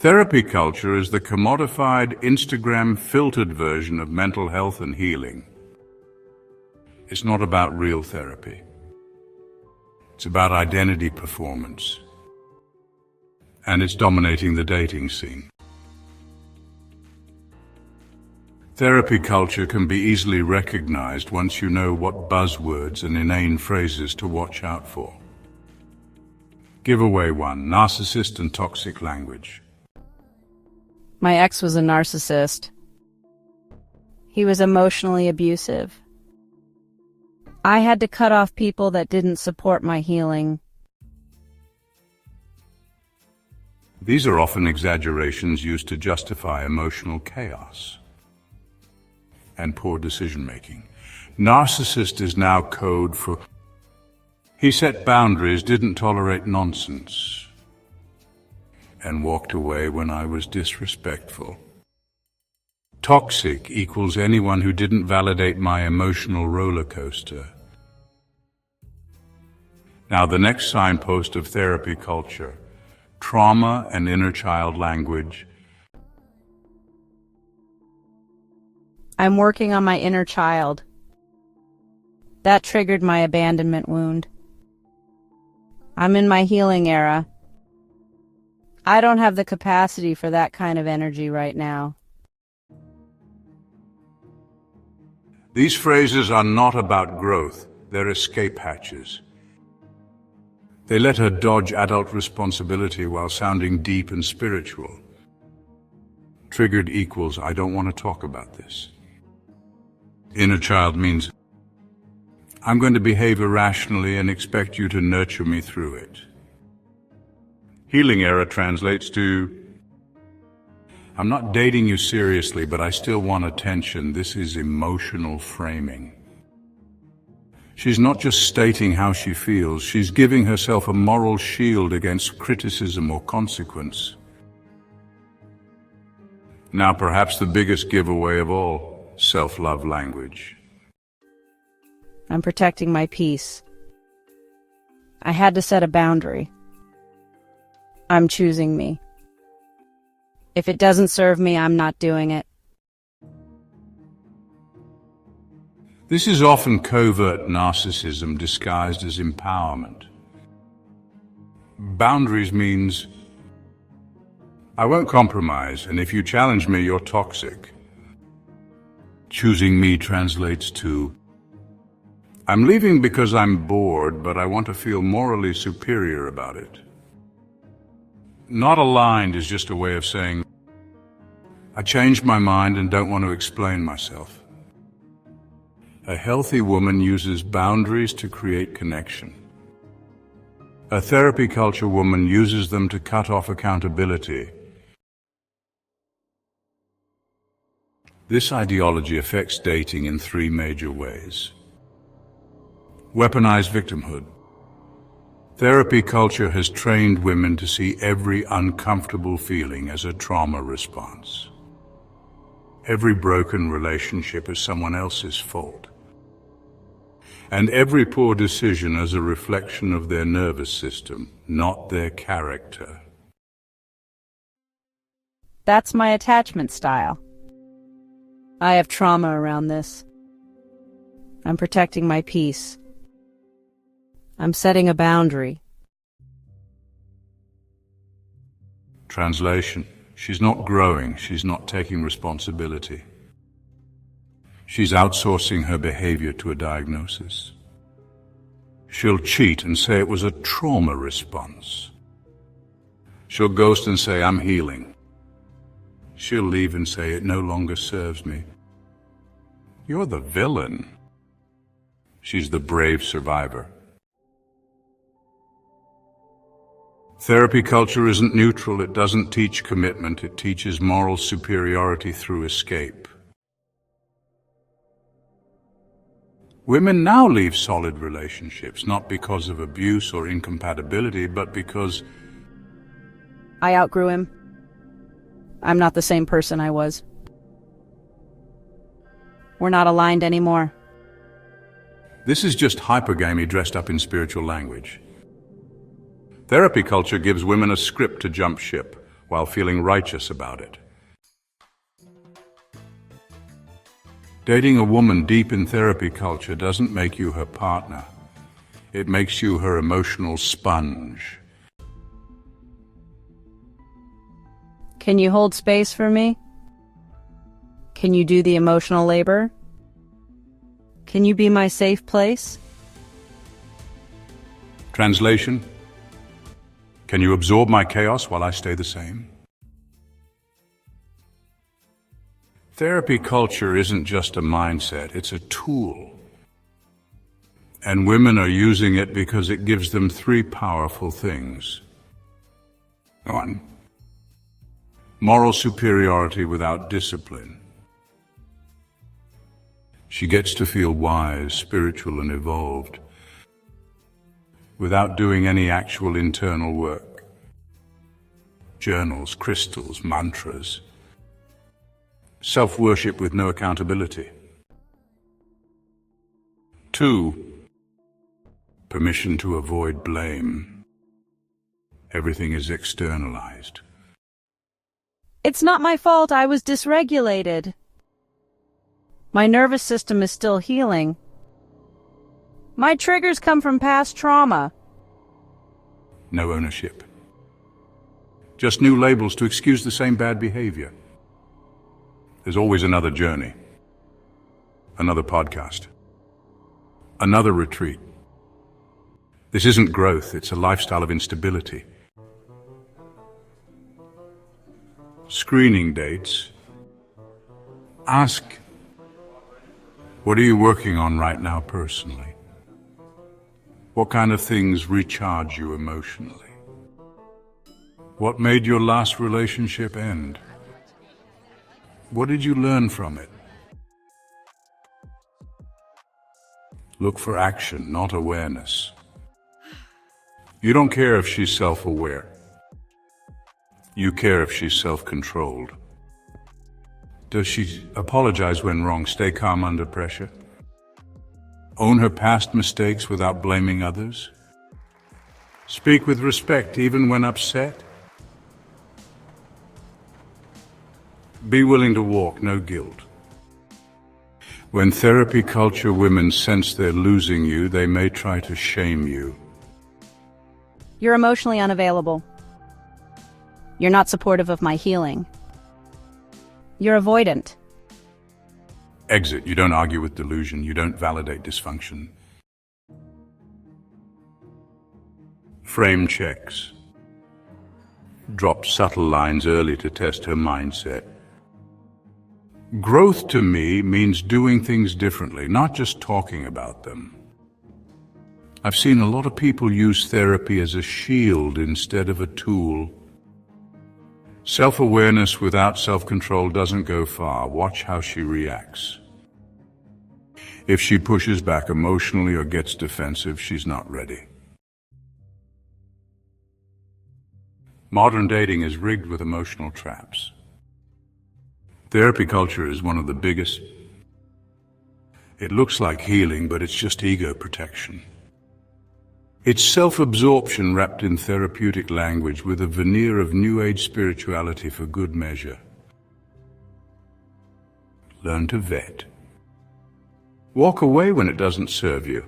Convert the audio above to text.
Therapy culture is the commodified, Instagram-filtered version of mental health and healing. It's not about real therapy. It's about identity performance. And it's dominating the dating scene. Therapy culture can be easily recognized once you know what buzzwords and inane phrases to watch out for. Giveaway 1: narcissist and toxic language. My ex was a narcissist. He was emotionally abusive. I had to cut off people that didn't support my healing. These are often exaggerations used to justify emotional chaos and poor decision-making. Narcissist is now code for he set boundaries, didn't tolerate nonsense, and walked away when I was disrespectful. Toxic equals anyone who didn't validate my emotional roller coaster. Now, the next signpost of therapy culture: trauma and inner child language. I'm working on my inner child. That triggered my abandonment wound. I'm in my healing era. I don't have the capacity for that kind of energy right now. These phrases are not about growth, they're escape hatches. They let her dodge adult responsibility while sounding deep and spiritual. Triggered equals, I don't want to talk about this. Inner child means, I'm going to behave irrationally and expect you to nurture me through it. Healing era translates to, I'm not dating you seriously, but I still want attention. This is emotional framing. She's not just stating how she feels, she's giving herself a moral shield against criticism or consequence. Now perhaps the biggest giveaway of all, self-love language. I'm protecting my peace. I had to set a boundary. I'm choosing me. If it doesn't serve me, I'm not doing it. This is often covert narcissism disguised as empowerment. Boundaries means, I won't compromise, and if you challenge me, you're toxic. Choosing me translates to, I'm leaving because I'm bored, but I want to feel morally superior about it. Not aligned is just a way of saying, I changed my mind and don't want to explain myself. A healthy woman uses boundaries to create connection. A therapy culture woman uses them to cut off accountability. This ideology affects dating in 3 major ways. Weaponized victimhood. Therapy culture has trained women to see every uncomfortable feeling as a trauma response. Every broken relationship is someone else's fault. And every poor decision as a reflection of their nervous system, not their character. That's my attachment style. I have trauma around this. I'm protecting my peace. I'm setting a boundary. Translation: she's not growing, she's not taking responsibility. She's outsourcing her behavior to a diagnosis. She'll cheat and say it was a trauma response. She'll ghost and say, I'm healing. She'll leave and say, it no longer serves me. You're the villain. She's the brave survivor. Therapy culture isn't neutral. It doesn't teach commitment. It teaches moral superiority through escape. Women now leave solid relationships, not because of abuse or incompatibility, but because I outgrew him. I'm not the same person I was. We're not aligned anymore. this is just hypergamy dressed up in spiritual language. Therapy culture gives women a script to jump ship, while feeling righteous about it. Dating a woman deep in therapy culture doesn't make you her partner. It makes you her emotional sponge. Can you hold space for me? Can you do the emotional labor? Can you be my safe place? Translation: can you absorb my chaos while I stay the same? Therapy culture isn't just a mindset, it's a tool. And women are using it because it gives them three powerful things. 1. Moral superiority without discipline. She gets to feel wise, spiritual, and evolved without doing any actual internal work. Journals, crystals, mantras. Self-worship with no accountability. 2. Permission to avoid blame. Everything is externalized. It's not my fault, I was dysregulated. My nervous system is still healing. My triggers come from past trauma. No ownership. Just new labels to excuse the same bad behavior. There's always another journey, another podcast, another retreat. This isn't growth, it's a lifestyle of instability. Screening dates. Ask, what are you working on right now personally? What kind of things recharge you emotionally? What made your last relationship end? What did you learn from it? Look for action, not awareness. You don't care if she's self-aware. You care if she's self-controlled. Does she apologize when wrong, stay calm under pressure? Own her past mistakes without blaming others? Speak with respect even when upset? Be willing to walk, no guilt. When therapy culture women sense they're losing you, they may try to shame you. You're emotionally unavailable. You're not supportive of my healing. You're avoidant. Exit. You don't argue with delusion. You don't validate dysfunction. Frame checks. Drop subtle lines early to test her mindset. Growth to me means doing things differently, not just talking about them. I've seen a lot of people use therapy as a shield instead of a tool. Self-awareness without self-control doesn't go far. Watch how she reacts. If she pushes back emotionally or gets defensive, she's not ready. Modern dating is rigged with emotional traps. Therapy culture is one of the biggest. It looks like healing, but it's just ego protection. It's self-absorption wrapped in therapeutic language with a veneer of New Age spirituality for good measure. Learn to vet. Walk away when it doesn't serve you.